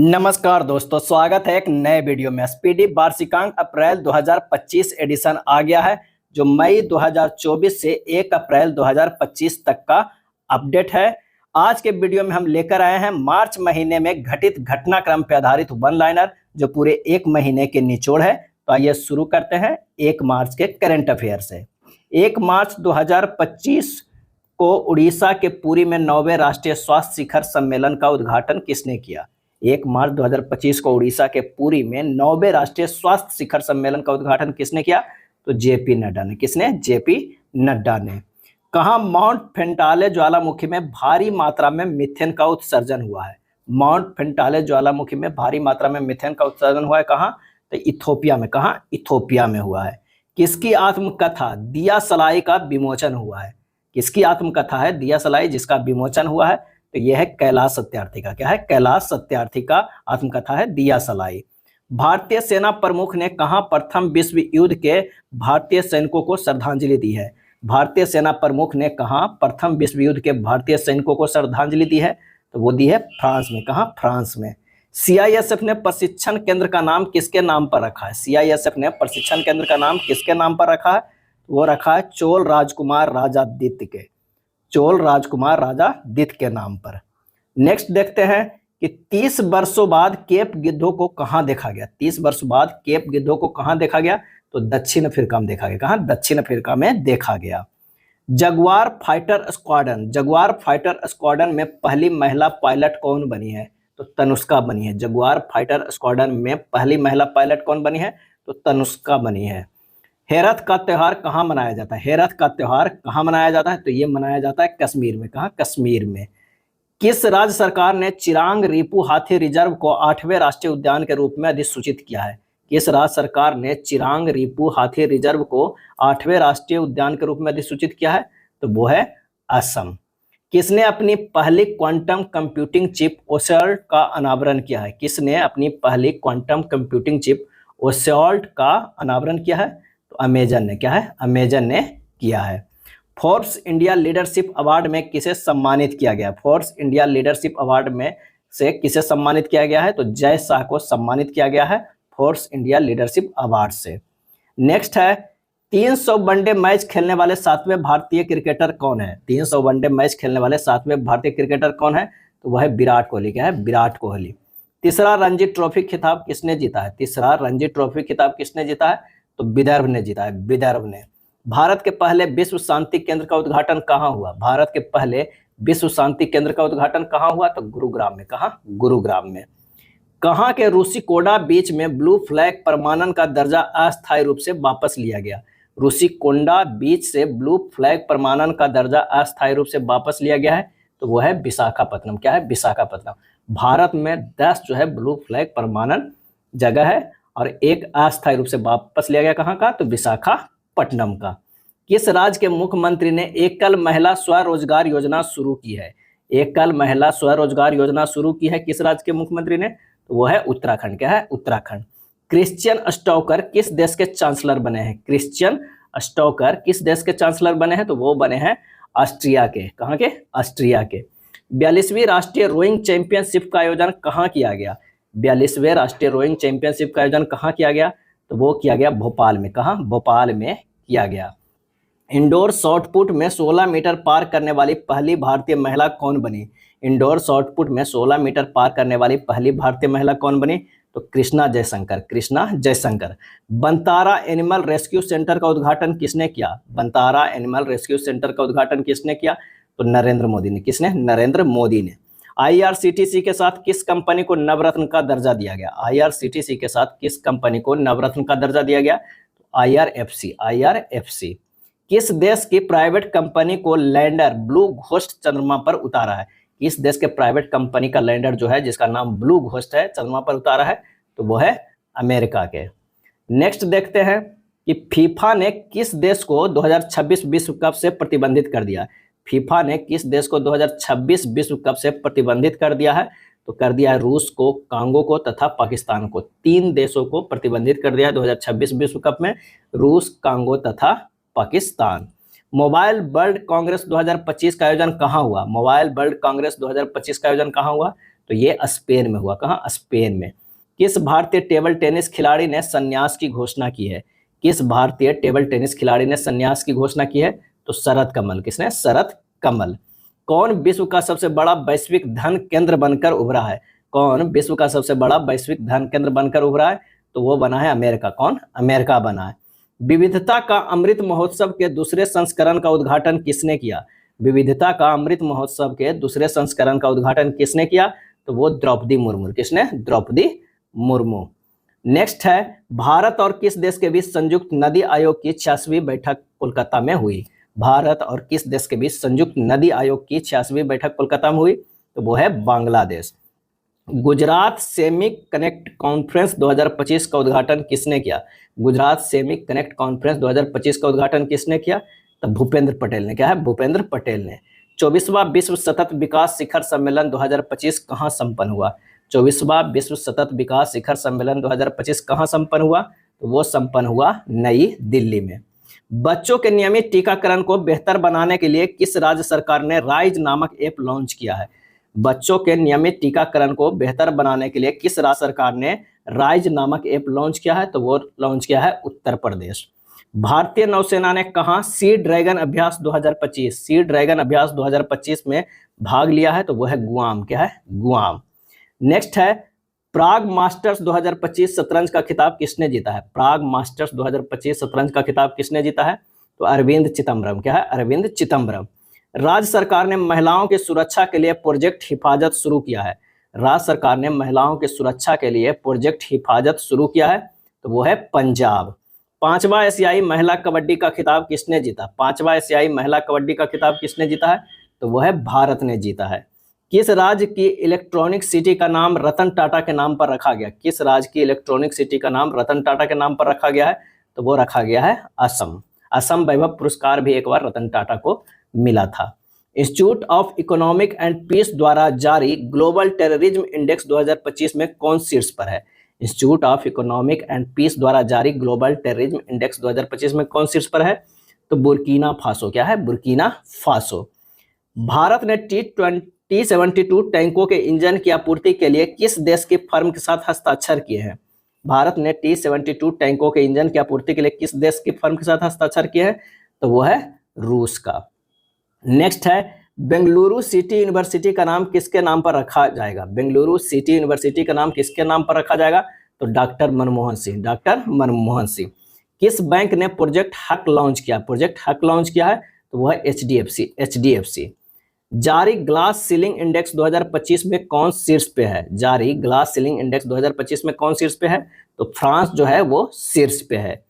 नमस्कार दोस्तों, स्वागत है एक नए वीडियो में। एसपीडी वार्षिकांक अप्रैल 2025 एडिशन आ गया है, जो मई 2024 से 1 अप्रैल 2025 तक का अपडेट है। आज के वीडियो में हम लेकर आए हैं मार्च महीने में घटित घटनाक्रम पर आधारित वन लाइनर, जो पूरे एक महीने के निचोड़ है। तो आइए शुरू करते हैं 1 मार्च के करंट अफेयर से। 1 मार्च 2025 को उड़ीसा के पुरी में 9वें राष्ट्रीय स्वास्थ्य शिखर सम्मेलन का उद्घाटन किसने किया? 1 मार्च 2025 को उड़ीसा के पुरी में 9वें राष्ट्रीय स्वास्थ्य शिखर सम्मेलन का उद्घाटन किसने किया? तो जेपी नड्डा ने। किसने? जेपी नड्डा ने। कहाँ माउंट फेंटाले ज्वालामुखी में भारी मात्रा में मीथेन का उत्सर्जन हुआ है? माउंट फेंटाले ज्वालामुखी में भारी मात्रा में मीथेन का उत्सर्जन हुआ है कहाँ? तो इथोपिया में। कहाँ? इथोपिया में हुआ है। किसकी आत्मकथा दिया सलाई का विमोचन हुआ है? किसकी आत्मकथा है दिया सलाई जिसका विमोचन हुआ है? तो यह है कैलाश सत्यार्थी का। क्या है? कैलाश सत्यार्थी का आत्मकथा है दिया सलाई। भारतीय सेना प्रमुख ने कहां प्रथम विश्व युद्ध के भारतीय सैनिकों को श्रद्धांजलि दी है? भारतीय सेना प्रमुख ने कहां प्रथम विश्व युद्ध के भारतीय सैनिकों को श्रद्धांजलि दी है? तो वो दी है फ्रांस में। कहां? फ्रांस में। सीआईएसएफ ने प्रशिक्षण केंद्र का नाम किसके नाम पर रखा है? सीआईएसएफ ने प्रशिक्षण केंद्र का नाम किसके नाम पर रखा है? वो रखा है चोल राजकुमार राजादित्य के। चोल राजकुमार राजादित्य के नाम पर। नेक्स्ट देखते हैं कि 30 वर्षों बाद केप गिद्धों को कहां देखा गया? 30 वर्षों बाद केप गिद्धों को कहां देखा गया? तो दक्षिण अफ्रीका में देखा गया। कहां? दक्षिण अफ्रीका में देखा गया। Jaguar fighter squadron. Jaguar fighter squadron में पहली महिला पायलट कौन बनी है? तो तनुष्का बनी है। जगुआर फाइटर स्क्वाड्रन में पहली महिला पायलट कौन बनी है? तो तनुष्का बनी है। हेरथ का त्योहार कहाँ मनाया जाता है? हेरथ का त्योहार कहाँ मनाया जाता है? तो ये मनाया जाता है कश्मीर में। कहाँ? कश्मीर में। किस राज्य सरकार ने चिरांग रीपू हाथी रिजर्व को 8वें राष्ट्रीय उद्यान के रूप में अधिसूचित किया है? किस राज्य सरकार ने चिरांग रीपू हाथी रिजर्व को 8वें राष्ट्रीय उद्यान के रूप में अधिसूचित किया है? तो वो है असम। किसने अपनी पहली क्वांटम कंप्यूटिंग चिप ओसेल्ट का अनावरण किया है? किसने अपनी पहली क्वांटम कंप्यूटिंग चिप ओसेल्ट का अनावरण किया है? तो अमेजन ने। क्या है? अमेजन ने किया है। फोर्ब्स इंडिया लीडरशिप अवार्ड में किसे सम्मानित किया गया? फोर्ब्स इंडिया लीडरशिप अवार्ड में से किसे सम्मानित किया गया है? तो जय शाह को सम्मानित किया गया है फोर्ब्स इंडिया लीडरशिप अवार्ड से। नेक्स्ट है 300 वनडे मैच खेलने वाले 7वें भारतीय क्रिकेटर कौन है? 300 वनडे मैच खेलने वाले 7वें भारतीय क्रिकेटर कौन है? तो वह है विराट कोहली। क्या है? विराट कोहली। तीसरा रणजी ट्रॉफी खिताब किसने जीता है? तीसरा रणजी ट्रॉफी खिताब किसने जीता है? तो विदर्भ ने जीता है। विदर्भ ने। भारत के पहले विश्व शांति केंद्र का उद्घाटन कहाँ हुआ? भारत के पहले विश्व शांति केंद्र का उद्घाटन कहाँ हुआ? तो गुरुग्राम में। कहाँ? गुरुग्राम में। कहाँ के रूसीकोंडा बीच में ब्लू फ्लैग प्रमाणन का दर्जा अस्थायी रूप से वापस लिया गया? रूसीकोंडा बीच से ब्लू फ्लैग प्रमाणन का दर्जा अस्थायी रूप से वापस लिया गया है। तो वो है विशाखापत्तनम। क्या है? विशाखापत्तनम। भारत में 10 जो है ब्लू फ्लैग प्रमाणन जगह है और एक अस्थायी रूप से वापस लिया गया। कहाँ का? तो विशाखापट्टनम का। किस राज्य के मुख्यमंत्री ने एकल महिला स्वरोजगार योजना शुरू की है? एकल महिला स्वरोजगार योजना शुरू की है किस राज्य के मुख्यमंत्री ने? तो वो है उत्तराखंड। क्या है? उत्तराखंड। क्रिश्चियन स्टोकर किस देश के चांसलर बने हैं? क्रिश्चियन स्टोकर किस देश के चांसलर बने हैं? तो वो बने हैं ऑस्ट्रिया के। कहाँ के? ऑस्ट्रिया के। 42वीं राष्ट्रीय रोइंग चैंपियनशिप का आयोजन कहाँ किया गया? 42वें राष्ट्रीय रोइंग चैंपियनशिप का आयोजन कहाँ किया गया? तो वो किया गया भोपाल में। कहाँ? भोपाल में किया गया। इंडोर शॉटपुट में 16 मीटर पार करने वाली पहली भारतीय महिला कौन बनी? इंडोर शॉटपुट में 16 मीटर पार करने वाली पहली भारतीय महिला कौन बनी? तो Krishna Jaishankar. Krishna Jaishankar. Vantara animal rescue centre का उद्घाटन किसने किया? बंतारा एनिमल रेस्क्यू सेंटर का उद्घाटन किसने किया? तो नरेंद्र मोदी ने। किसने? नरेंद्र मोदी ने। आईआरसीटीसी के साथ किस कंपनी को नवरत्न का दर्जा दिया गया? आईआरसीटीसी के साथ किस कंपनी को नवरत्न का दर्जा दिया गया? तो आईआरएफसी। आईआरएफसी। किस देश की प्राइवेट कंपनी को लैंडर ब्लू घोस्ट चंद्रमा पर उतारा है? किस देश के प्राइवेट कंपनी का लैंडर जो है जिसका नाम ब्लू घोस्ट है चंद्रमा पर उतारा है? तो वो है अमेरिका के। नेक्स्ट देखते हैं कि फीफा ने किस देश को 2026 विश्व कप से प्रतिबंधित कर दिया? फीफा ने किस देश को 2026 विश्व कप से प्रतिबंधित कर दिया है? तो कर दिया है रूस को, कांगो को तथा पाकिस्तान को। 3 देशों को प्रतिबंधित कर दिया है 2026 विश्व कप में, रूस, कांगो तथा पाकिस्तान। मोबाइल वर्ल्ड कांग्रेस 2025 का आयोजन कहाँ हुआ? मोबाइल वर्ल्ड कांग्रेस 2025 का आयोजन कहाँ हुआ? तो ये स्पेन में हुआ। कहाँ? स्पेन में। किस भारतीय टेबल टेनिस खिलाड़ी ने संन्यास की घोषणा की है? किस भारतीय टेबल टेनिस खिलाड़ी ने संन्यास की घोषणा की है? तो शरत कमल। किसने? शरत कमल। कौन विश्व का सबसे बड़ा वैश्विक धन केंद्र बनकर उभरा है? कौन विश्व का सबसे बड़ा वैश्विक धन केंद्र बनकर उभरा है? तो वो बना है अमेरिका। कौन? अमेरिका बना है। विविधता का अमृत महोत्सव के दूसरे संस्करण का उद्घाटन किसने किया? विविधता का अमृत महोत्सव के दूसरे संस्करण का उद्घाटन किसने किया? तो वो द्रौपदी मुर्मू। किसने? द्रौपदी मुर्मू। नेक्स्ट है, भारत और किस देश के बीच संयुक्त नदी आयोग की 86वीं बैठक कोलकाता में हुई? भारत और किस देश के बीच संयुक्त नदी आयोग की 86वीं बैठक कोलकाता में हुई? तो वो है बांग्लादेश। गुजरात सेमिक कनेक्ट कॉन्फ्रेंस 2025 का उद्घाटन किसने किया? गुजरात सेमिक कनेक्ट कॉन्फ्रेंस 2025 का उद्घाटन किसने किया? तो भूपेंद्र पटेल ने। क्या है? भूपेंद्र पटेल ने। 24वां विश्व सतत विकास शिखर सम्मेलन 2025 कहाँ संपन्न हुआ? 24वां विश्व सतत विकास शिखर सम्मेलन 2025 कहाँ संपन्न हुआ? तो वो संपन्न हुआ नई दिल्ली में। बच्चों के नियमित टीकाकरण को बेहतर बनाने के लिए किस राज्य सरकार ने राइज नामक ऐप लॉन्च किया है? बच्चों के नियमित टीकाकरण को बेहतर बनाने के लिए किस राज्य सरकार ने राइज नामक ऐप लॉन्च किया है? तो वो लॉन्च किया है उत्तर प्रदेश। भारतीय नौसेना ने कहा सी ड्रैगन अभ्यास 2025, सी ड्रैगन अभ्यास 2025 में भाग लिया है? तो वो है गुआम। क्या है? गुआम। नेक्स्ट है, प्राग मास्टर्स 2025 शतरंज का खिताब किसने जीता है? प्राग मास्टर्स 2025 शतरंज का खिताब किसने जीता है? तो अरविंद चिदम्बरम। क्या है? अरविंद चिदम्बरम। राज्य सरकार ने महिलाओं की सुरक्षा के लिए प्रोजेक्ट हिफाजत शुरू किया है। राज्य सरकार ने महिलाओं की सुरक्षा के लिए प्रोजेक्ट हिफाजत शुरू किया है? तो वो है पंजाब। 5वां एशियाई महिला कबड्डी का खिताब किसने जीता? 5वां एशियाई महिला कबड्डी का खिताब किसने जीता है? तो वो है भारत ने जीता है। किस राज्य की इलेक्ट्रॉनिक सिटी का नाम रतन टाटा के नाम पर रखा गया? किस राज्य की इलेक्ट्रॉनिक सिटी का नाम रतन टाटा के नाम पर रखा गया है? तो वो रखा गया है असम। असम वैभव पुरस्कार भी एक बार रतन टाटा को मिला था। Institute of Economic and Peace द्वारा जारी ग्लोबल टेररिज्म इंडेक्स 2025 में कौन शीर्ष पर है? Institute of Economic and Peace द्वारा जारी ग्लोबल टेररिज्म इंडेक्स 2025 में कौन शीर्ष पर है? तो बुर्किना फासो। क्या है? Burkina Faso. भारत ने T-72 टैंकों के इंजन की आपूर्ति के लिए किस देश की फर्म के साथ हस्ताक्षर किए हैं? भारत ने T-72 टैंकों के इंजन की आपूर्ति के लिए किस देश की फर्म के साथ हस्ताक्षर किए हैं? तो वो है रूस का। नेक्स्ट है, बेंगलुरु सिटी यूनिवर्सिटी का नाम किसके नाम पर रखा जाएगा? बेंगलुरु सिटी यूनिवर्सिटी का नाम किसके नाम पर रखा जाएगा? तो डॉक्टर मनमोहन सिंह। डॉक्टर मनमोहन सिंह। किस बैंक ने प्रोजेक्ट हक लॉन्च किया? प्रोजेक्ट हक लॉन्च किया है? तो वह है HDFC। जारी ग्लास सीलिंग इंडेक्स 2025 में कौन शीर्ष पे है? जारी ग्लास सीलिंग इंडेक्स 2025 में कौन शीर्ष पे है? तो फ्रांस जो है वो शीर्ष पे है।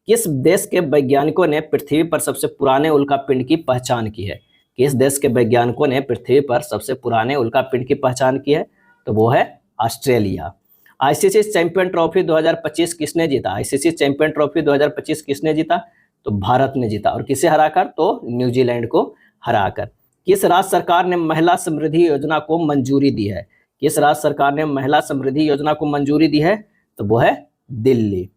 किस देश के वैज्ञानिकों ने पृथ्वी पर सबसे पुराने उल्कापिंड की पहचान की है? किस देश के वैज्ञानिकों ने पृथ्वी पर सबसे पुराने उल्कापिंड की पहचान की है? तो वो है ऑस्ट्रेलिया। आईसीसी चैंपियन ट्रॉफी 2025 किसने जीता? आईसीसी चैंपियन ट्रॉफी 2025 किसने जीता? तो भारत ने जीता। और किसे हराकर? तो न्यूजीलैंड को हराकर। किस राज्य सरकार ने महिला समृद्धि योजना को मंजूरी दी है? किस राज्य सरकार ने महिला समृद्धि योजना को मंजूरी दी है? तो वो है दिल्ली।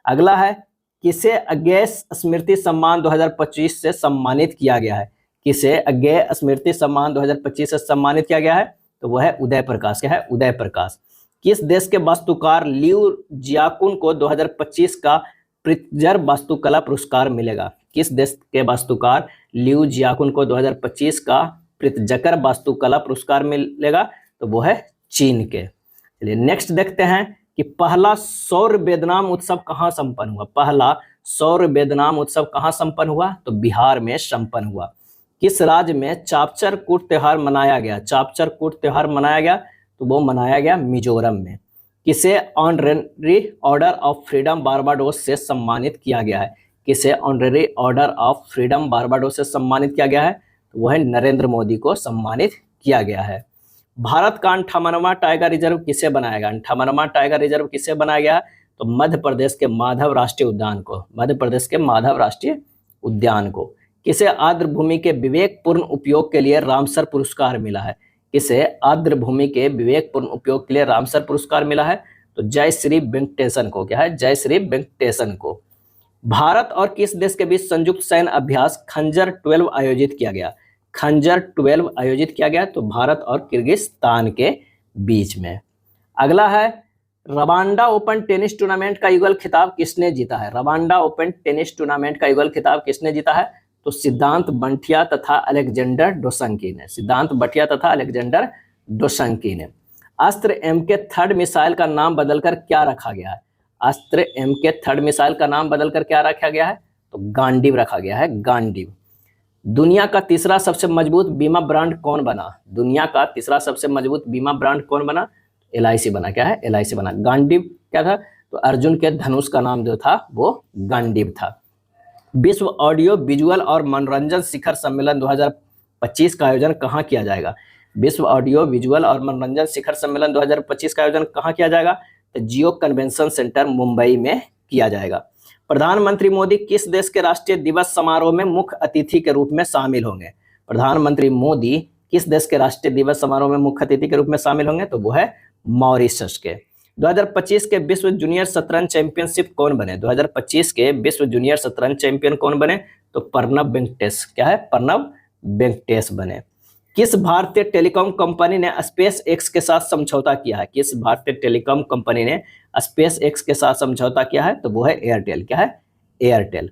अगला है, किसे अज्ञेय स्मृति सम्मान 2025 से सम्मानित किया गया है? किसे अज्ञेय स्मृति सम्मान 2025 से सम्मानित किया गया है? तो वो है उदय प्रकाश। क्या है? उदय प्रकाश। किस देश के वास्तुकार लियू जियाकुन को 2025 का प्रित्जर वास्तुकला पुरस्कार मिलेगा? किस देश के वास्तुकार लियू जियाकुन को 2025 का प्रित्जर वास्तुकला पुरस्कार मिलेगा? तो वो है चीन के। चलिए नेक्स्ट देखते हैं कि पहला सौर वेदनाम उत्सव कहाँ संपन्न हुआ? पहला सौर वेदनाम उत्सव कहाँ संपन्न हुआ? तो बिहार में संपन्न हुआ। किस राज्य में चापचर कूट त्योहार मनाया गया? चापचर कूट त्योहार मनाया गया? तो वो मनाया गया मिजोरम में। किसे honorary order of freedom Barbados से सम्मानित किया गया है? किसे honorary order of freedom Barbados से सम्मानित किया गया है? तो वह नरेंद्र मोदी को सम्मानित किया गया है। भारत का 58वां टाइगर रिजर्व किसे बनाया गया? 58वां टाइगर रिजर्व किसे बनाया गया? तो मध्य प्रदेश के माधव राष्ट्रीय उद्यान को। मध्य प्रदेश के माधव राष्ट्रीय उद्यान को। किसे आर्द्र भूमि के विवेकपूर्ण उपयोग के लिए रामसर पुरस्कार मिला है? किसे आर्द्र भूमि के विवेकपूर्ण उपयोग के लिए रामसर पुरस्कार मिला है? तो जयश्री वेंकटेशन को। क्या है? जयश्री वेंकटेशन को। भारत और किस देश के बीच संयुक्त सैन्य अभ्यास खंजर 12 आयोजित किया गया? खंजर 12 आयोजित किया गया? तो भारत और किर्गिस्तान के बीच में। अगला है रवांडा ओपन टेनिस टूर्नामेंट का युगल खिताब किसने जीता है? रवांडा ओपन टेनिस टूर्नामेंट का युगल खिताब किसने जीता है? तो सिद्धांत बंटिया तथा अलेक्जेंडर डोसंकी ने। सिद्धांत बंटिया तथा अलेक्जेंडर डोसंकी ने। अस्त्र MK3 मिसाइल का नाम बदलकर क्या रखा गया है? अस्त्र MK3 मिसाइल का नाम बदलकर क्या रखा गया है? तो गांडीव रखा गया है, गांडीव। दुनिया का तीसरा सबसे मजबूत बीमा ब्रांड कौन बना? दुनिया का तीसरा सबसे मजबूत बीमा ब्रांड कौन बना? LIC बना। क्या है? LIC बना। गांडीव क्या था? तो अर्जुन के धनुष का नाम जो था वो गांडीव था। विश्व ऑडियो विजुअल और मनोरंजन शिखर सम्मेलन 2025 का आयोजन कहाँ किया जाएगा? विश्व ऑडियो विजुअल और मनोरंजन शिखर सम्मेलन 2025 का आयोजन कहाँ किया जाएगा? तो जियो कन्वेंशन सेंटर मुंबई में किया जाएगा। प्रधानमंत्री मोदी किस देश के राष्ट्रीय दिवस समारोह में मुख्य अतिथि के रूप में शामिल होंगे? प्रधानमंत्री मोदी किस देश के राष्ट्रीय दिवस समारोह में मुख्य अतिथि के रूप में शामिल होंगे? तो वो है मॉरिशस के। 2025 के विश्व जूनियर शतरंज चैंपियनशिप कौन बने? 2025 के विश्व जूनियर शतरंज चैंपियन कौन बने? तो प्रणब वेंकटेश। क्या है? प्रणब वेंकटेश बने। किस भारतीय टेलीकॉम कंपनी ने स्पेस एक्स के साथ समझौता किया है? किस भारतीय टेलीकॉम कंपनी ने स्पेस एक्स के साथ समझौता किया है? तो वो है एयरटेल। क्या है? एयरटेल।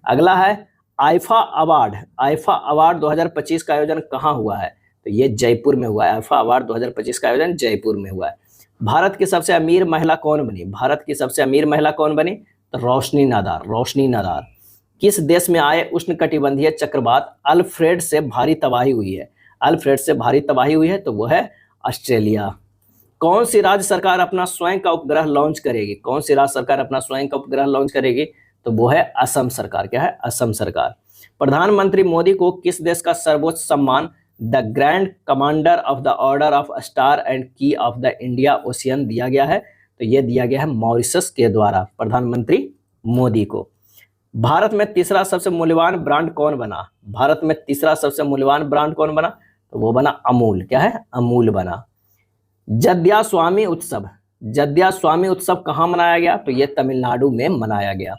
अगला है आईफा अवार्ड। आईफा अवार्ड 2025 का आयोजन कहाँ हुआ है? तो ये जयपुर में हुआ है। आईफा अवार्ड 2025 का आयोजन जयपुर में हुआ है। भारत की सबसे अमीर महिला कौन बनी? भारत की सबसे अमीर महिला कौन बनी? तो रोशनी नादार। रोशनी नादार। किस देश में आए उष्णकटिबंधीय चक्रवात अल्फ्रेड से भारी तबाही हुई है? अल्फ्रेड से भारी तबाही हुई है तो वो है ऑस्ट्रेलिया। कौन सी राज्य सरकार अपना स्वयं का उपग्रह लॉन्च करेगी? कौन सी राज्य सरकार अपना स्वयं का उपग्रह लॉन्च करेगी? तो वो है असम सरकार। क्या है? असम सरकार। प्रधानमंत्री मोदी को किस देश का सर्वोच्च सम्मान the grand commander of the order of star and की ऑफ द इंडिया ओशियन दिया गया है? तो ये दिया गया है मॉरिशस के द्वारा प्रधानमंत्री मोदी को। भारत में तीसरा सबसे मूल्यवान ब्रांड कौन बना? भारत में तीसरा सबसे मूल्यवान ब्रांड कौन बना? तो वो बना अमूल। क्या है? अमूल बना। जद्या स्वामी उत्सव। जद्या स्वामी उत्सव कहाँ मनाया गया? तो ये तमिलनाडु में मनाया गया।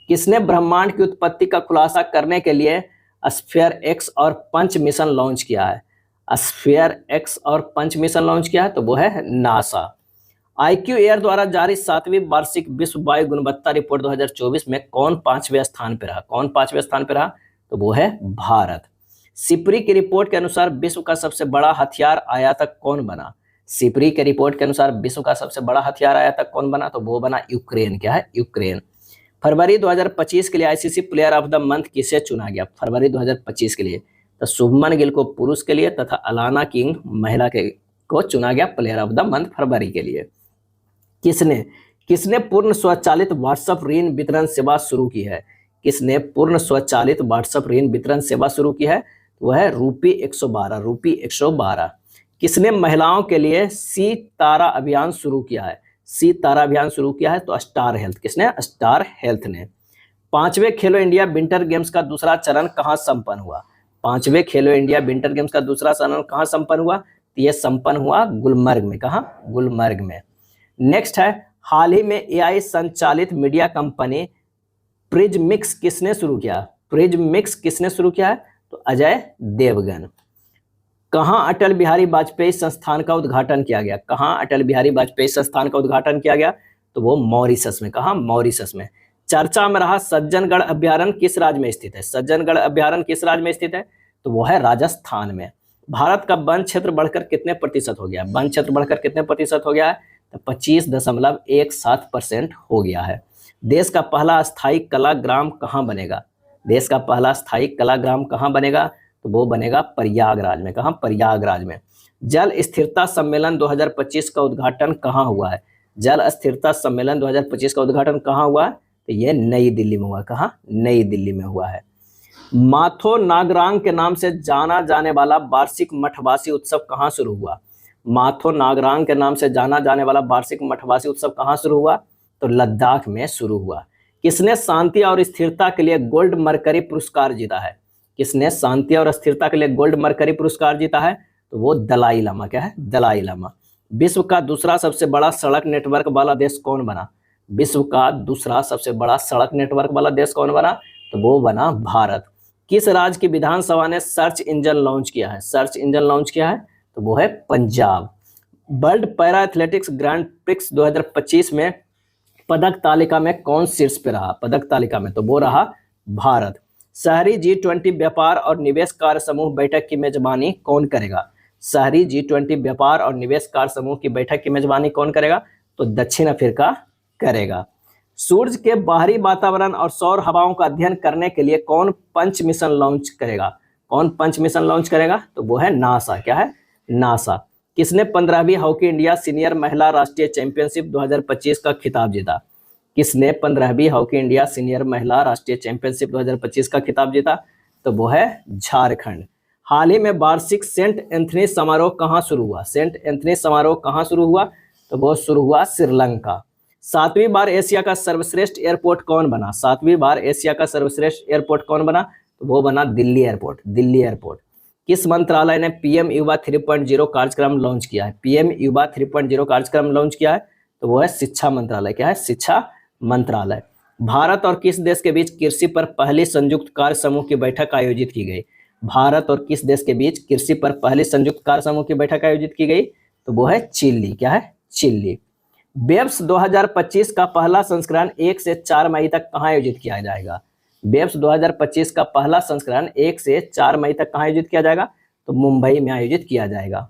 किसने ब्रह्मांड की उत्पत्ति का खुलासा करने के लिए स्फीयर एक्स और पंच मिशन लॉन्च किया है? स्फीयर एक्स और पंच मिशन लॉन्च किया है तो वो है नासा। IQ एयर द्वारा जारी 7वीं वार्षिक विश्व वायु गुणवत्ता रिपोर्ट 2024 में कौन 5वें स्थान पर रहा? कौन 5वें स्थान पर रहा? तो वो है भारत। सिपरी की रिपोर्ट के अनुसार विश्व का सबसे बड़ा हथियार आयातक कौन बना? सिपरी के रिपोर्ट के अनुसार विश्व का सबसे बड़ा हथियार आयातक कौन बना? तो वो बना यूक्रेन। क्या है? यूक्रेन। फरवरी 2025 के लिए ICC player of the month किसे चुना गया? फरवरी 2025 के लिए तो शुभमन गिल को पुरुष के लिए तथा अलाना किंग महिला के को चुना गया प्लेयर ऑफ द मंथ फरवरी के लिए। किसने पूर्ण स्वचालित व्हाट्सएप ऋण वितरण सेवा शुरू की है? किसने पूर्ण स्वचालित व्हाट्सएप ऋण वितरण सेवा शुरू की है? वह है रूपी 112। रूपी 112। किसने महिलाओं के लिए सी तारा अभियान शुरू किया है? सी तारा अभियान शुरू किया है तो स्टार हेल्थ। किसने? स्टार हेल्थ ने। 5वें खेलो इंडिया विंटर गेम्स का दूसरा चरण कहाँ संपन्न हुआ? 5वें खेलो इंडिया विंटर गेम्स का दूसरा चरण कहाँ संपन्न हुआ? तो ये संपन्न हुआ गुलमर्ग में। कहाँ? गुलमर्ग में। नेक्स्ट है हाल ही में AI संचालित मीडिया कंपनी प्रिज्मिक्स किसने शुरू किया? प्रिज्मिक्स किसने शुरू किया है? तो अजय देवगन। कहाँ अटल बिहारी वाजपेयी संस्थान का उद्घाटन किया गया? कहाँ अटल बिहारी वाजपेयी संस्थान का उद्घाटन किया गया? तो वो मॉरिशस में। कहाँ? मॉरिशस में। चर्चा में रहा सज्जनगढ़ अभ्यारण्य किस राज्य में स्थित है? सज्जनगढ़ अभ्यारण्य किस राज्य में स्थित है? तो वो है राजस्थान में। भारत का वन क्षेत्र बढ़कर कितने प्रतिशत हो गया? वन क्षेत्र बढ़कर कितने प्रतिशत हो गया है? तो 25.17% हो गया है। देश का पहला स्थायी कला ग्राम कहाँ बनेगा? देश का पहला स्थायी कला ग्राम कहाँ बनेगा? तो वो बनेगा प्रयागराज में। कहाँ? प्रयागराज में। जल स्थिरता सम्मेलन 2025 का उद्घाटन कहाँ हुआ है? जल स्थिरता सम्मेलन 2025 का उद्घाटन कहाँ हुआ है? तो ये नई दिल्ली में हुआ। कहाँ? नई दिल्ली में हुआ है। माथो नागरांग के नाम से जाना जाने वाला वार्षिक मठवासी उत्सव कहाँ शुरू हुआ? माथो नागरांग के नाम से जाना जाने वाला वार्षिक मठवासी उत्सव कहाँ शुरू हुआ? तो लद्दाख में शुरू हुआ। किसने शांति और स्थिरता के लिए गोल्ड मरकरी पुरस्कार जीता है? किसने शांति और स्थिरता के लिए गोल्ड मरकरी पुरस्कार जीता है? तो वो दलाई लामा। क्या है? दलाई लामा। विश्व का दूसरा सबसे बड़ा सड़क नेटवर्क वाला देश कौन बना? विश्व का दूसरा सबसे बड़ा सड़क नेटवर्क वाला देश कौन बना? तो वो बना भारत। किस राज्य की विधानसभा ने सर्च इंजन लॉन्च किया है? सर्च इंजन लॉन्च किया है तो वो है Punjab. World para athletics grand prix 2025 में पदक तालिका में कौन शीर्ष पे रहा? पदक तालिका में तो वो रहा भारत। शहरी G20 व्यापार और निवेश कार्य समूह बैठक की मेजबानी कौन करेगा? शहरी G20 व्यापार और निवेश कार्य समूह की बैठक की मेजबानी कौन करेगा? तो दक्षिण अफ्रीका करेगा। सूरज के बाहरी वातावरण और सौर हवाओं का अध्ययन करने के लिए कौन पंच मिशन लॉन्च करेगा? कौन पंच मिशन लॉन्च करेगा? तो वो है नासा। क्या है? नासा। किसने 15वीं हॉकी इंडिया सीनियर महिला राष्ट्रीय चैंपियनशिप 2025 का खिताब जीता? किसने 15वीं हॉकी इंडिया सीनियर महिला राष्ट्रीय चैंपियनशिप 2025 का खिताब जीता? तो वो है झारखंड। हाल ही में वार्षिक सेंट एंथनी समारोह कहाँ शुरू हुआ? सेंट एंथनी समारोह कहाँ शुरू हुआ? तो वो शुरू हुआ श्रीलंका। 7वीं बार एशिया का सर्वश्रेष्ठ एयरपोर्ट कौन बना? 7वीं बार एशिया का सर्वश्रेष्ठ एयरपोर्ट कौन बना? तो वो बना दिल्ली एयरपोर्ट। दिल्ली एयरपोर्ट। किस मंत्रालय ने पीएम युवा 3.0 कार्यक्रम लॉन्च किया है? पीएम युवा 3.0 कार्यक्रम लॉन्च किया है तो वो है शिक्षा मंत्रालय। क्या है? शिक्षा मंत्रालय। भारत और किस देश के बीच कृषि पर पहली संयुक्त कार्य समूह की बैठक आयोजित की गई? भारत और किस देश के बीच कृषि पर पहली संयुक्त कार्य समूह की बैठक आयोजित की गई? तो वो है चिली। क्या है? चिली। बेब्स 2025 का पहला संस्करण 1 से 4 मई तक कहाँ आयोजित किया जाएगा? बेब्स 2025 का पहला संस्करण 1 से 4 मई तक कहाँ आयोजित किया जाएगा? तो मुंबई में आयोजित किया जाएगा।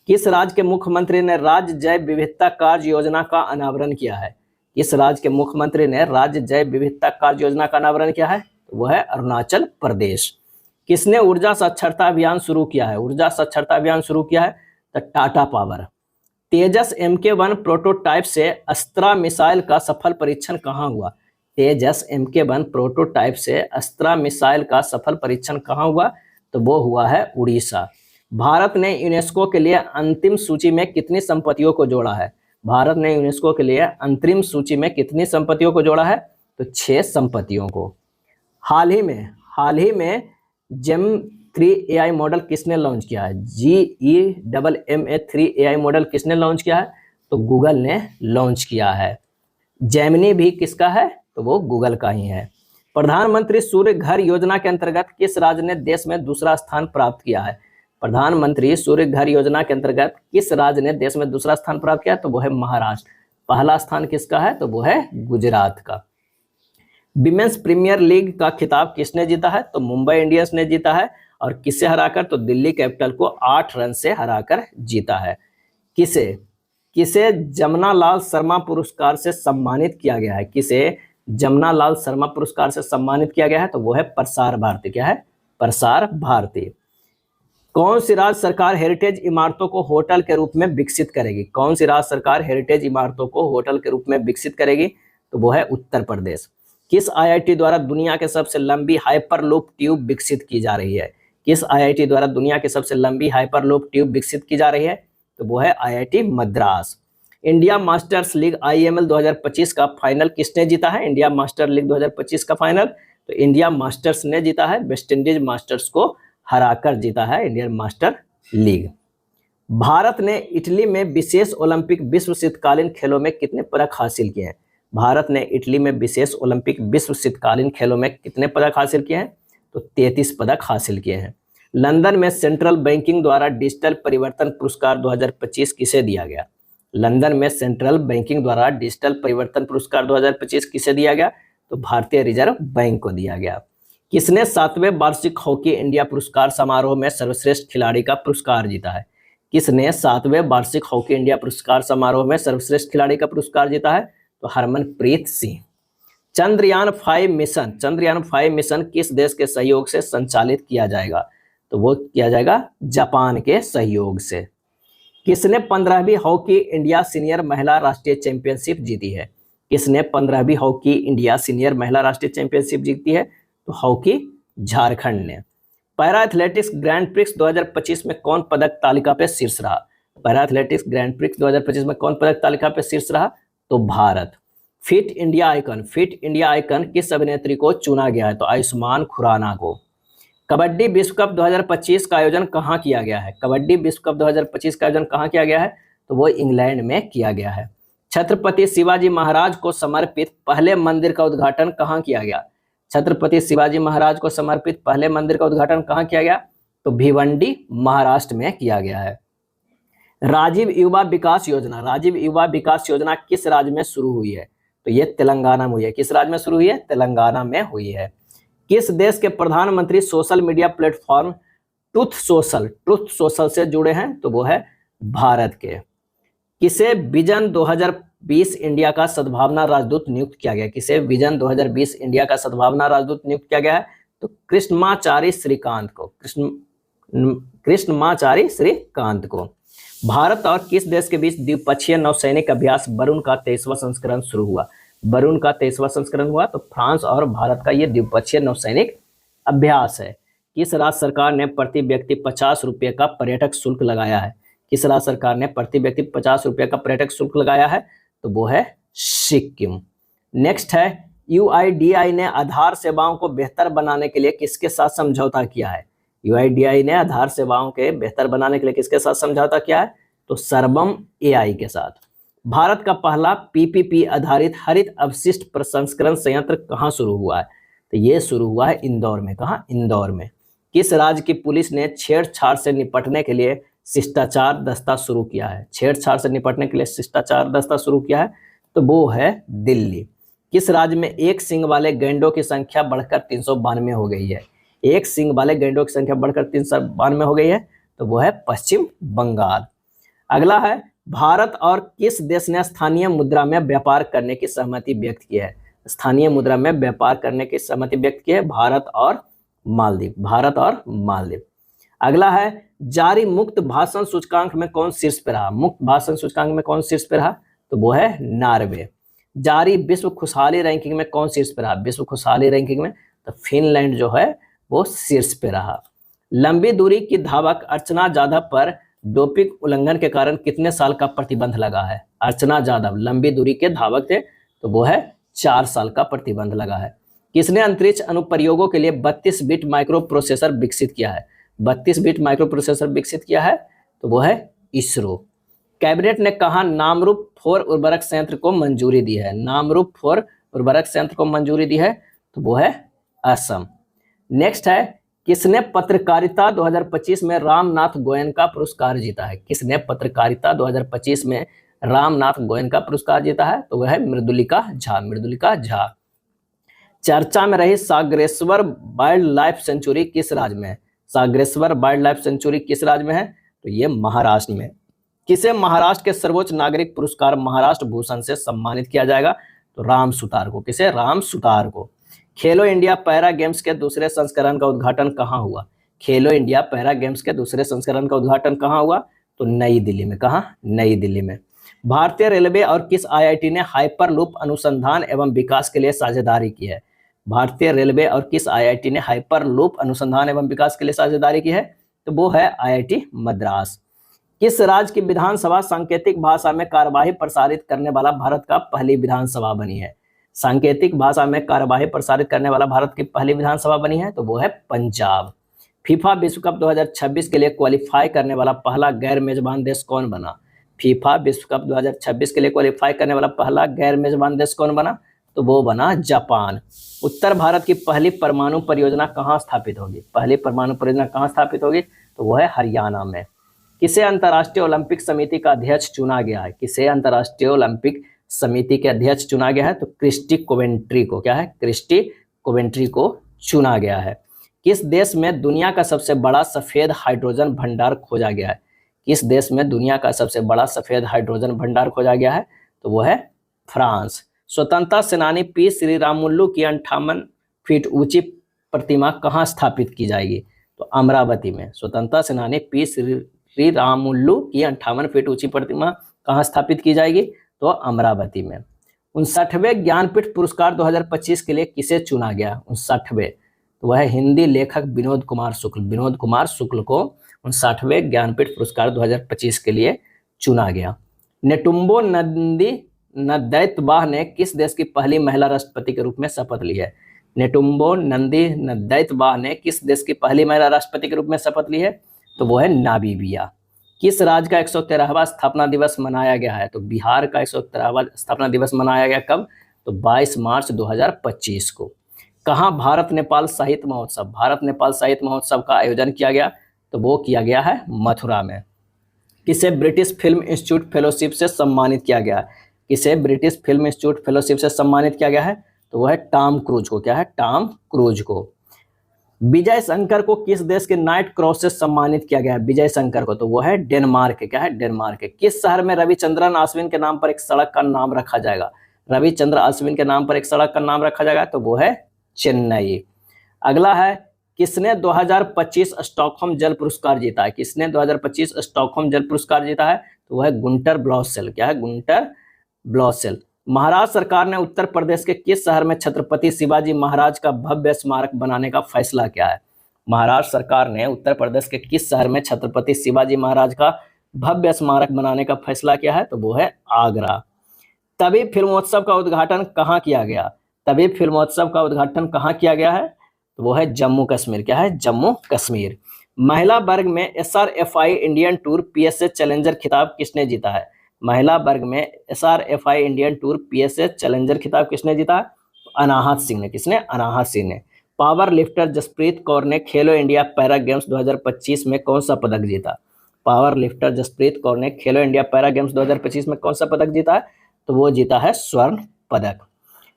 किस राज्य के मुख्यमंत्री ने राज्य जैव विविधता कार्य योजना का अनावरण किया है? किस राज्य के मुख्यमंत्री ने राज्य जैव विविधता कार्य योजना का अनावरण किया है? तो वो है अरुणाचल प्रदेश। किसने ऊर्जा साक्षरता अभियान शुरू किया है? ऊर्जा साक्षरता अभियान शुरू किया है तो टाटा पावर। तेजस MK1 प्रोटोटाइप से अस्त्रा मिसाइल का सफल परीक्षण कहाँ हुआ? तेजस MK1 प्रोटोटाइप से अस्त्रा मिसाइल का सफल परीक्षण कहाँ हुआ? तो वो हुआ है उड़ीसा। भारत ने यूनेस्को के लिए अंतिम सूची में कितनी संपत्तियों को जोड़ा है? भारत ने यूनेस्को के लिए अंतरिम सूची में कितनी संपत्तियों को जोड़ा है? तो 6 संपत्तियों को। हाल ही में जेम 3 AI मॉडल किसने लॉन्च किया है? GEMMA 3 AI मॉडल किसने लॉन्च किया है? तो गूगल ने लॉन्च किया है। जेमिनी भी किसका है? तो वो गूगल का ही है। प्रधानमंत्री सूर्य घर योजना के अंतर्गत किस राज्य ने देश में दूसरा स्थान प्राप्त किया है? प्रधानमंत्री सूर्य घर योजना के अंतर्गत किस राज्य ने देश में दूसरा स्थान प्राप्त किया? तो वो है महाराष्ट्र। पहला स्थान किसका है? तो वो है गुजरात का। विमेंस प्रीमियर लीग का खिताब किसने जीता है? तो मुंबई इंडियंस ने जीता है। और किसे हराकर? तो दिल्ली कैपिटल को 8 रन से हराकर जीता है। किसे जमनालाल शर्मा पुरस्कार से सम्मानित किया गया है? किसे जमनालाल शर्मा पुरस्कार से सम्मानित किया गया है? तो वो है प्रसार भारती। क्या है? प्रसार भारती। कौन सी राज्य सरकार हेरिटेज इमारतों को होटल के रूप में विकसित करेगी? कौन सी राज्य सरकार हेरिटेज इमारतों को होटल के रूप में विकसित करेगी? तो वो है उत्तर प्रदेश। किस IIT द्वारा दुनिया के सबसे लंबी हाइपरलूप ट्यूब विकसित की जा रही है? किस IIT द्वारा दुनिया की सबसे लंबी हाइपरलूप ट्यूब विकसित की जा रही है? तो वो है IIT Madras. India masters league IML 2025 का फाइनल किसने जीता है? इंडिया मास्टर लीग 2025 का फाइनल तो इंडिया मास्टर्स ने जीता है। वेस्ट इंडीज मास्टर्स को हराकर जीता है इंडियन मास्टर लीग। भारत ने इटली में विशेष ओलंपिक विश्व शीतकालीन खेलों में कितने पदक हासिल किए हैं? भारत ने इटली में विशेष ओलंपिक विश्व शीतकालीन खेलों में कितने पदक हासिल किए हैं? तो 33 पदक हासिल किए हैं। लंदन में सेंट्रल बैंकिंग द्वारा डिजिटल परिवर्तन पुरस्कार 2025 किसे दिया गया? लंदन में सेंट्रल बैंकिंग द्वारा डिजिटल परिवर्तन पुरस्कार 2025 किसे दिया गया? तो भारतीय रिजर्व बैंक को दिया गया। किसने 7वें वार्षिक हॉकी इंडिया पुरस्कार समारोह में सर्वश्रेष्ठ खिलाड़ी का पुरस्कार जीता है? किसने 7वें वार्षिक हॉकी इंडिया पुरस्कार समारोह में सर्वश्रेष्ठ खिलाड़ी का पुरस्कार जीता है? तो हरमनप्रीत सिंह। चंद्रयान 5 मिशन किस देश के सहयोग से संचालित किया जाएगा? तो वो किया जाएगा जापान के सहयोग से। किसने 15वीं हॉकी इंडिया सीनियर महिला राष्ट्रीय चैंपियनशिप जीती है? किसने 15वीं हॉकी इंडिया सीनियर महिला राष्ट्रीय चैंपियनशिप जीती है? तो हॉकी झारखंड ने। पैरा एथलेटिक्स ग्रैंड प्रिक्स 2025 में कौन पदक तालिका पे शीर्ष रहा? पैरा एथलेटिक्स ग्रैंड प्रिक्स 2025 में कौन पदक तालिका पे शीर्ष रहा? तो भारत। फिट इंडिया आइकन किस अभिनेत्री को चुना गया है? तो आयुष्मान खुराना को। कबड्डी विश्व कप 2025 का आयोजन कहाँ किया गया है? कबड्डी विश्व कप 2025 का आयोजन कहाँ किया गया है? तो वो इंग्लैंड में किया गया है। छत्रपति शिवाजी महाराज को समर्पित पहले मंदिर का उद्घाटन कहाँ किया गया? छत्रपति शिवाजी महाराज को समर्पित पहले मंदिर का उद्घाटन कहाँ किया गया? तो भिवंडी महाराष्ट्र में किया गया है। राजीव युवा विकास योजना, राजीव युवा विकास योजना किस राज्य में शुरू हुई है? तो ये तेलंगाना में हुई है। किस राज्य में शुरू हुई है? तेलंगाना में हुई है। किस देश के प्रधानमंत्री social media platform truth social से जुड़े हैं? तो वो है भारत के। किसे विजन 2020 इंडिया का सद्भावना राजदूत नियुक्त किया गया? किसे विजन 2020 इंडिया का सद्भावना राजदूत नियुक्त किया गया है? तो कृष्णमाचारी श्रीकांत को, कृष्णमाचारी श्रीकांत को। भारत और किस देश के बीच द्विपक्षीय नौसैनिक अभ्यास वरुण का 23वां संस्करण शुरू हुआ? वरुण का 23वां संस्करण हुआ। तो फ्रांस और भारत का यह द्विपक्षीय नौसैनिक अभ्यास है। किस राज्य सरकार ने प्रति व्यक्ति 50 रुपये का पर्यटक शुल्क लगाया है? किस राज्य सरकार ने प्रति व्यक्ति 50 रुपये का पर्यटक शुल्क लगाया है? तो वो है सिक्किम। नेक्स्ट है, यूआईडीआई ने आधार सेवाओं को बेहतर बनाने के लिए किसके साथ समझौता किया है? यूआईडीआई ने आधार सेवाओं के बेहतर बनाने के लिए किसके साथ समझौता किया है? तो सर्वम एआई के साथ। भारत का पहला पीपीपी आधारित हरित अवशिष्ट प्रसंस्करण संयंत्र कहाँ शुरू हुआ है? तो ये शुरू हुआ है इंदौर में। कहाँ? इंदौर में। किस राज्य की पुलिस ने छेड़छाड़ से निपटने के लिए शिष्टाचार दस्ता शुरू किया है? छेड़छाड़ से निपटने के लिए शिष्टाचार दस्ता शुरू किया है, तो वो है दिल्ली। किस राज्य में एक सींग वाले गैंडों की संख्या बढ़कर 392 हो गई है? एक सींग वाले गैंडों की संख्या बढ़कर 392 हो गई है, तो वो है पश्चिम बंगाल। अगला है, भारत और किस देश ने स्थानीय मुद्रा में व्यापार करने की सहमति व्यक्त की है? स्थानीय मुद्रा में व्यापार करने की सहमति व्यक्त की है भारत और मालदीव। भारत और मालदीव। अगला है, जारी मुक्त भाषण सूचकांक में कौन शीर्ष पे रहा? मुक्त भाषण सूचकांक में कौन शीर्ष पे रहा? तो वो है नॉर्वे। जारी विश्व खुशहाली रैंकिंग में कौन शीर्ष पे रहा? विश्व खुशहाली रैंकिंग में तो फिनलैंड जो है वो शीर्ष पे रहा। लंबी दूरी की धावक अर्चना जाधव पर डोपिंग उल्लंघन के कारण कितने साल का प्रतिबंध लगा है? अर्चना जाधव लंबी दूरी के धावक थे, तो वो है 4 साल का प्रतिबंध लगा है। किसने अंतरिक्ष अनुप्रयोगों के लिए 32 बिट माइक्रो प्रोसेसर विकसित किया है? 32 बिट माइक्रो प्रोसेसर विकसित किया है, तो वो है इसरो। कैबिनेट ने कहा नामरूप 4 उर्वरक संयंत्र को मंजूरी दी है? नामरूप 4 उर्वरक संयंत्र को मंजूरी दी है, तो वो है असम। नेक्स्ट है, किसने पत्रकारिता 2025 में रामनाथ गोयनका पुरस्कार जीता है? किसने पत्रकारिता 2025 में रामनाथ गोयनका पुरस्कार जीता है? तो वह है मृदुलिका झा। मृदुलिका झा। चर्चा में रही सागरेश्वर वाइल्ड लाइफ सेंचुरी किस राज्य में है? सागरेश्वर वाइल्ड लाइफ सेंचुरी किस राज्य में है? तो ये महाराष्ट्र में। किसे महाराष्ट्र के सर्वोच्च नागरिक पुरस्कार महाराष्ट्र भूषण से सम्मानित किया जाएगा? तो राम सुतार को। किसे? राम सुतार को। खेलो इंडिया पैरा गेम्स के दूसरे संस्करण का उद्घाटन कहाँ हुआ? खेलो इंडिया पैरा गेम्स के दूसरे संस्करण का उद्घाटन कहाँ हुआ? तो नई दिल्ली में। कहाँ? नई दिल्ली में। भारतीय रेलवे और किस आईआईटी ने हाइपरलूप अनुसंधान एवं विकास के लिए साझेदारी की है? भारतीय रेलवे और किस आईआईटी ने हाइपरलूप अनुसंधान एवं विकास के लिए साझेदारी की है? तो वो है आईआईटी मद्रास। किस राज्य की विधानसभा सांकेतिक भाषा में कार्यवाही प्रसारित करने वाला भारत का पहली विधानसभा बनी है? सांकेतिक भाषा में कार्यवाही प्रसारित करने वाला भारत की पहली विधानसभा बनी है, तो वो है पंजाब। फीफा विश्व कप 2026 के लिए क्वालिफाई करने वाला पहला गैर मेजबान देश कौन बना? फीफा विश्व कप 2026 के लिए क्वालिफाई करने वाला पहला गैर मेजबान देश कौन बना? तो वो बना जापान। उत्तर भारत की पहली परमाणु परियोजना कहाँ स्थापित होगी? पहली परमाणु परियोजना कहाँ स्थापित होगी? तो वो है हरियाणा में। किसे अंतर्राष्ट्रीय ओलंपिक समिति का अध्यक्ष चुना गया है? किसे अंतर्राष्ट्रीय ओलंपिक समिति के अध्यक्ष चुना गया है? तो क्रिस्टी कोवेंट्री को। क्या है? क्रिस्टी कोवेंट्री को चुना गया है। किस देश में दुनिया का सबसे बड़ा सफेद हाइड्रोजन भंडार खोजा गया है? किस देश में दुनिया का सबसे बड़ा सफेद हाइड्रोजन भंडार खोजा गया है? तो वो है फ्रांस। स्वतंत्रता सेनानी पी श्रीरामुलु की 58 फीट ऊंची प्रतिमा कहाँ स्थापित की जाएगी? तो अमरावती में। स्वतंत्रता सेनानी पी श्रीरामुलु की 58 फीट ऊंची प्रतिमा कहाँ स्थापित की जाएगी? तो अमरावती में। 59वें ज्ञानपीठ पुरस्कार 2025 के लिए किसे चुना गया? 59वें, तो वह हिंदी लेखक विनोद कुमार शुक्ल। विनोद कुमार शुक्ल को 59वें ज्ञानपीठ पुरस्कार 2025 के लिए चुना गया। नेटुम्बो नंदी नंदैत्वाह ने किस देश की पहली महिला राष्ट्रपति के रूप में शपथ ली है? नेटुम्बो नंदी नंदैत्वाह ने किस देश की पहली महिला राष्ट्रपति के रूप में शपथ ली है? तो वो है नामीबिया। किस राज्य का 113वां स्थापना दिवस मनाया गया है? तो बिहार का 113वां स्थापना दिवस मनाया गया कब? तो 22 मार्च 2025 को। कहाँ भारत नेपाल साहित्य महोत्सव, भारत नेपाल साहित्य महोत्सव का आयोजन किया गया? तो वो किया गया है मथुरा में। किसे ब्रिटिश फिल्म इंस्टीट्यूट फेलोशिप से सम्मानित किया गया है? किसे ब्रिटिश फिल्म इंस्टीट्यूट फेलोशिप से सम्मानित किया गया है? तो वह है टॉम क्रूज को। क्या है? टॉम क्रूज को। विजय शंकर को किस देश के नाइट क्रॉस से सम्मानित किया गया है? विजय शंकर को, तो वो है डेनमार्क। क्या है? डेनमार्क। किस शहर में रविचंद्रन अश्विन के नाम पर एक सड़क का नाम रखा जाएगा? रविचंद्र अश्विन के नाम पर एक सड़क का नाम रखा जाएगा, तो वो है चेन्नई। अगला है, किसने 2025 स्टॉकहोम जल पुरस्कार जीता है? किसने 2025 स्टॉकहोम जल पुरस्कार जीता है? तो वह है गुंटर ब्लॉसेल। क्या है? गुंटर ब्लॉसेल। महाराष्ट्र सरकार ने उत्तर प्रदेश के किस शहर में छत्रपति शिवाजी महाराज का भव्य स्मारक बनाने का फैसला किया है? महाराष्ट्र सरकार ने उत्तर प्रदेश के किस शहर में छत्रपति शिवाजी महाराज का भव्य स्मारक बनाने का फैसला किया है? तो वो है आगरा। तभी फिल्मोत्सव का उद्घाटन कहाँ किया गया? तभी फिल्मोत्सव का उद्घाटन कहाँ किया गया है? तो वो है जम्मू कश्मीर। क्या है? जम्मू कश्मीर। महिला वर्ग में SRFI Indian tour PSA challenger खिताब किसने जीता है? महिला वर्ग में SRFI Indian tour PSA challenger खिताब किसने जीता है? अनाहत सिंह ने। किसने? अनाहत सिंह ने। पावर लिफ्टर जसप्रीत कौर ने खेलो इंडिया पैरा गेम्स 2025 में कौन सा पदक जीता? पावर लिफ्टर जसप्रीत कौर ने खेलो इंडिया पैरा गेम्स 2025 में कौन सा पदक जीता है? तो वो जीता है स्वर्ण पदक।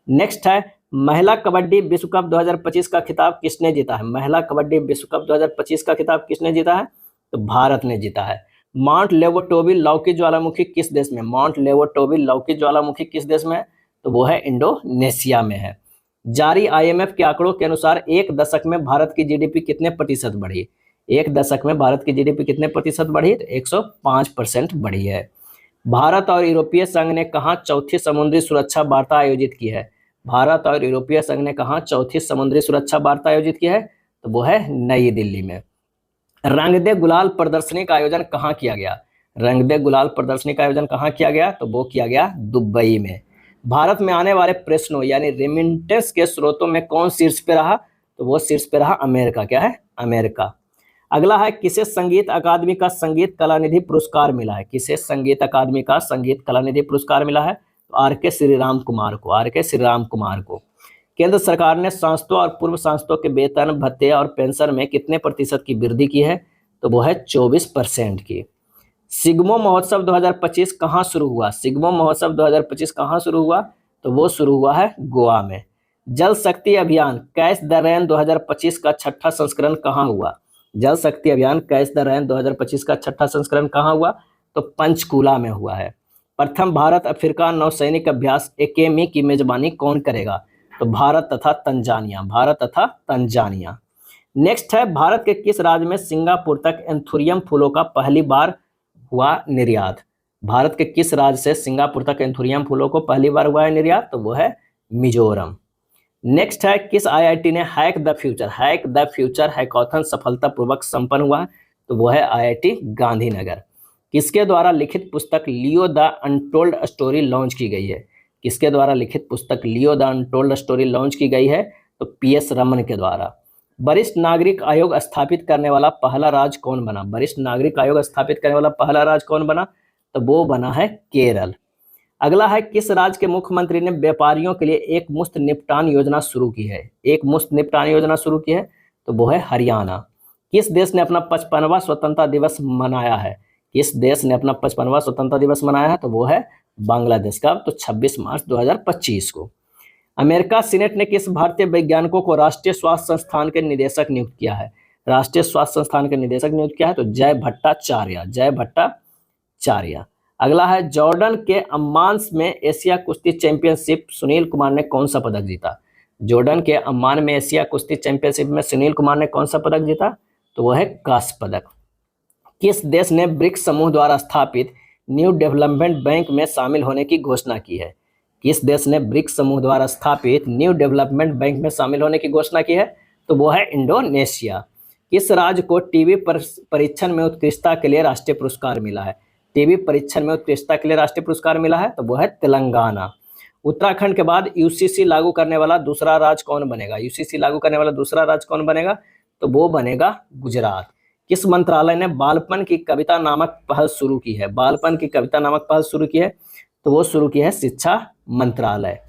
नेक्स्ट है, महिला कबड्डी विश्व कप 2025 का खिताब किसने जीता है? महिला कबड्डी विश्व कप 2025 का खिताब किसने जीता है? तो भारत ने जीता है। माउंट लेवोटोबी लौकिक ज्वालामुखी किस देश में? माउंट लेवोटोबी लौकिक ज्वालामुखी किस देश में है? तो वो है इंडोनेशिया में है। जारी IMF के आंकड़ों के अनुसार एक दशक में भारत की GDP कितने प्रतिशत बढ़ी? एक दशक में भारत की GDP कितने प्रतिशत बढ़ी? तो 105% बढ़ी है। भारत और यूरोपीय संघ ने कहाँ चौथी समुद्री सुरक्षा वार्ता आयोजित की है? भारत और यूरोपीय संघ ने कहाँ चौथी समुद्री सुरक्षा वार्ता आयोजित की है? तो वो है नई दिल्ली में। रंग दे गुलाल प्रदर्शनी का आयोजन कहाँ किया गया? रंग दे गुलाल प्रदर्शनी का आयोजन कहाँ किया गया? तो वो किया गया दुबई में। भारत में आने वाले प्रश्नों यानी रेमिटेंस के स्रोतों में कौन शीर्ष पे रहा? तो वो शीर्ष पे रहा अमेरिका। क्या है? अमेरिका। अगला है, किसे संगीत अकादमी का संगीत कलानिधि पुरस्कार मिला है? किसे संगीत अकादमी का संगीत कलानिधि पुरस्कार मिला है? तो R.K. श्रीराम कुमार को। R.K. श्रीराम कुमार को। केंद्र सरकार ने सांसदों और पूर्व सांसदों के वेतन, भत्ते और पेंशन में कितने प्रतिशत की वृद्धि की है? तो वो है 24% की। सिग्मो महोत्सव 2025 कहाँ शुरू हुआ? सिग्मो महोत्सव 2025 कहाँ शुरू हुआ? तो वो शुरू हुआ है गोवा में। जल शक्ति अभियान कैच द रेन 2025 का छठा संस्करण कहाँ हुआ? जल शक्ति अभियान कैच द रेन 2025 का छठा संस्करण कहाँ हुआ? तो पंचकूला में हुआ है। प्रथम भारत अफ्रीका नौसैनिक अभ्यास एकेमी की मेजबानी कौन करेगा? तो भारत तथा तंजानिया। भारत तथा तंजानिया। नेक्स्ट है, भारत के किस राज्य में सिंगापुर तक एंथुरियम फूलों का पहली बार हुआ निर्यात? भारत के किस राज्य से सिंगापुर तक एंथुरियम फूलों को पहली बार हुआ है निर्यात? तो वो है मिजोरम। नेक्स्ट है, किस IIT ने हैक द फ्यूचर हैकाथन सफलतापूर्वक संपन्न हुआ? तो वो है IIT गांधीनगर। किसके द्वारा लिखित पुस्तक Leo the untold story launch की गई है? किसके द्वारा लिखित पुस्तक Leo the untold story launch की गई है? तो PS रमन के द्वारा। वरिष्ठ नागरिक आयोग स्थापित करने वाला पहला राज्य कौन बना? वरिष्ठ नागरिक आयोग स्थापित करने वाला पहला राज्य कौन बना? तो वो बना है केरल। अगला है, किस राज्य के मुख्यमंत्री ने व्यापारियों के लिए एक मुफ्त निपटान योजना शुरू की है? एक मुफ्त निपटान योजना शुरू की है, तो वो है हरियाणा। किस देश ने अपना 55वां स्वतंत्रता दिवस मनाया है? किस देश ने अपना 55वां स्वतंत्रता दिवस मनाया है? तो वो है बांग्लादेश का। तो 26 मार्च 2025 को। अमेरिका सीनेट ने किस भारतीय वैज्ञानिकों को राष्ट्रीय स्वास्थ्य संस्थान के निदेशक नियुक्त किया है? राष्ट्रीय स्वास्थ्य संस्थान के निदेशक नियुक्त किया है, तो जय भट्टाचार्य। अगला है, जॉर्डन के अम्मान में एशिया कुश्ती चैंपियनशिप सुनील कुमार ने कौन सा पदक जीता? जॉर्डन के अम्मान में एशिया कुश्ती चैंपियनशिप में सुनील कुमार ने कौन सा पदक जीता? तो वह है कांस्य पदक। किस देश ने ब्रिक्स समूह द्वारा स्थापित न्यू डेवलपमेंट बैंक में शामिल होने की घोषणा की है? किस देश ने ब्रिक्स समूह द्वारा स्थापित न्यू डेवलपमेंट बैंक में शामिल होने की घोषणा की है? तो वो है इंडोनेशिया। किस राज्य को टीबी परीक्षण में उत्कृष्टता के लिए राष्ट्रीय पुरस्कार मिला है? टीबी परीक्षण में उत्कृष्टता के लिए राष्ट्रीय पुरस्कार मिला है, तो वो है तेलंगाना। उत्तराखंड के बाद UCC लागू करने वाला दूसरा राज्य कौन बनेगा? UCC लागू करने वाला दूसरा राज्य कौन बनेगा? तो वो बनेगा गुजरात। किस मंत्रालय ने बालपन की कविता नामक पहल शुरू की है? बालपन की कविता नामक पहल शुरू की है, तो वो शुरू की है शिक्षा मंत्रालय।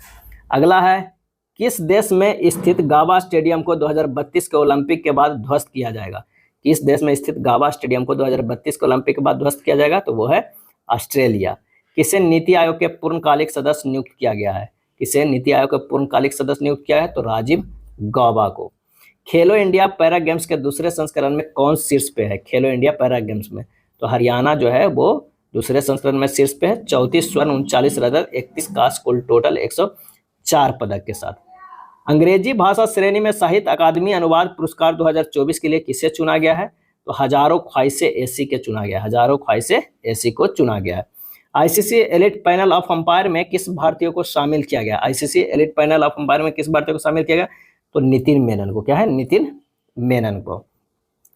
अगला है, किस देश में स्थित गाबा स्टेडियम को 2032 के ओलंपिक के बाद ध्वस्त किया जाएगा? किस देश में स्थित गाबा स्टेडियम को 2032 के ओलंपिक के बाद ध्वस्त किया जाएगा? तो वो है ऑस्ट्रेलिया। किसे नीति आयोग के पूर्णकालिक सदस्य नियुक्त किया गया है? किसे नीति आयोग के पूर्णकालिक सदस्य नियुक्त किया है? तो राजीव गौबा को। खेलो इंडिया पैरा गेम्स के दूसरे संस्करण में कौन शीर्ष पे है? खेलो इंडिया पैरा गेम्स में तो हरियाणा जो है वो दूसरे संस्करण में शीर्ष पे है, 34 स्वर्ण, 39 रजत, 31 कांस्य, कुल टोटल 104 पदक के साथ। अंग्रेजी भाषा श्रेणी में साहित्य अकादमी अनुवाद पुरस्कार 2024 के लिए किसे चुना गया है? तो हजारों ख्वाहिशें एसी के चुना गया है, हजारों ख्वाहिशें एसी को चुना गया है। ICC elite panel of umpire में किस भारतीय को शामिल किया गया? ICC elite panel of umpire में किस भारतीय को शामिल किया गया? तो नितिन मेनन को। क्या है? नितिन मेनन को।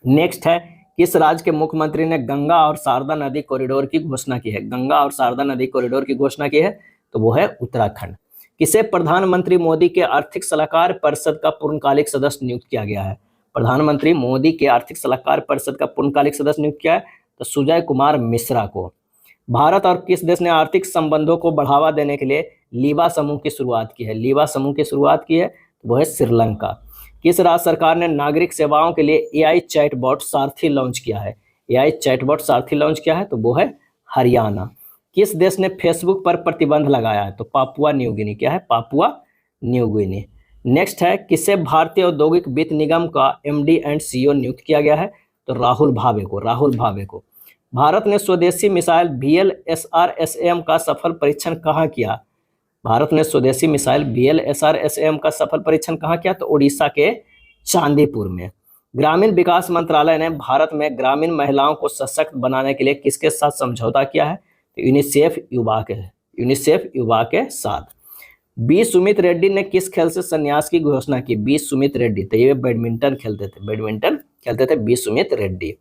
नेक्स्ट है, किस राज्य के मुख्यमंत्री ने गंगा और शारदा नदी कॉरिडोर की घोषणा की है? गंगा और शारदा नदी कॉरिडोर की घोषणा की है तो वो है उत्तराखंड। किसे प्रधानमंत्री मोदी के आर्थिक सलाहकार परिषद का पूर्णकालिक सदस्य नियुक्त किया गया है? प्रधानमंत्री मोदी के आर्थिक सलाहकार परिषद का पूर्णकालिक सदस्य नियुक्त किया है तो सुजय कुमार मिश्रा को। भारत और किस देश ने आर्थिक संबंधों को बढ़ावा देने के लिए लीबा समूह की शुरुआत की है? लीबा समूह की शुरुआत की है तो वो है श्रीलंका। किस राज्य सरकार ने नागरिक सेवाओं के लिए एआई चैटबॉट सारथी लॉन्च किया है? एआई चैटबॉट सारथी लॉन्च किया है तो वो है हरियाणा। किस देश ने फेसबुक पर प्रतिबंध लगाया है? तो पापुआ न्यू गिनी। क्या है? Papua New Guinea. नेक्स्ट है, किसे भारतीय औद्योगिक वित्त निगम का एमडी एंड सीईओ नियुक्त किया गया है? तो राहुल भावे को। राहुल भावे को। भारत ने स्वदेशी मिसाइल BLSRSAM का सफल परीक्षण कहाँ किया? भारत ने स्वदेशी मिसाइल BLSRSAM का सफल परीक्षण कहाँ किया? तो उड़ीसा के चांदीपुर में। ग्रामीण विकास मंत्रालय ने भारत में ग्रामीण महिलाओं को सशक्त बनाने के लिए किसके साथ समझौता किया है? तो यूनिसेफ युवा के साथ। बी सुमित रेड्डी ने किस खेल से संन्यास की घोषणा की? बी सुमित रेड्डी तो ये बैडमिंटन खेलते थे बी सुमित रेड्डी।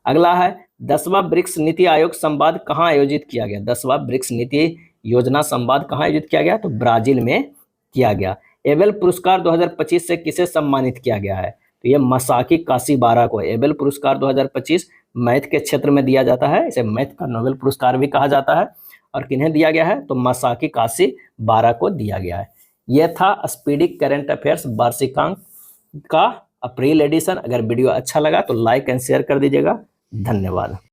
अगला है, 10वां ब्रिक्स नीति आयोग संवाद कहाँ आयोजित किया गया? 10वां ब्रिक्स नीति योजना संवाद कहाँ आयोजित किया गया? तो ब्राजील में किया गया। एबेल पुरस्कार 2025 से किसे सम्मानित किया गया है? तो ये मसाकी काशीबारा को। एबेल पुरस्कार 2025 मैथ के क्षेत्र में दिया जाता है, इसे मैथ का नोबेल पुरस्कार भी कहा जाता है। और किन्हें दिया गया है? तो मसाकी काशीबारा को दिया गया है। यह था स्पीडी करंट अफेयर्स वार्षिकांक का अप्रैल एडिशन। अगर वीडियो अच्छा लगा तो लाइक एंड शेयर कर दीजिएगा। धन्यवाद।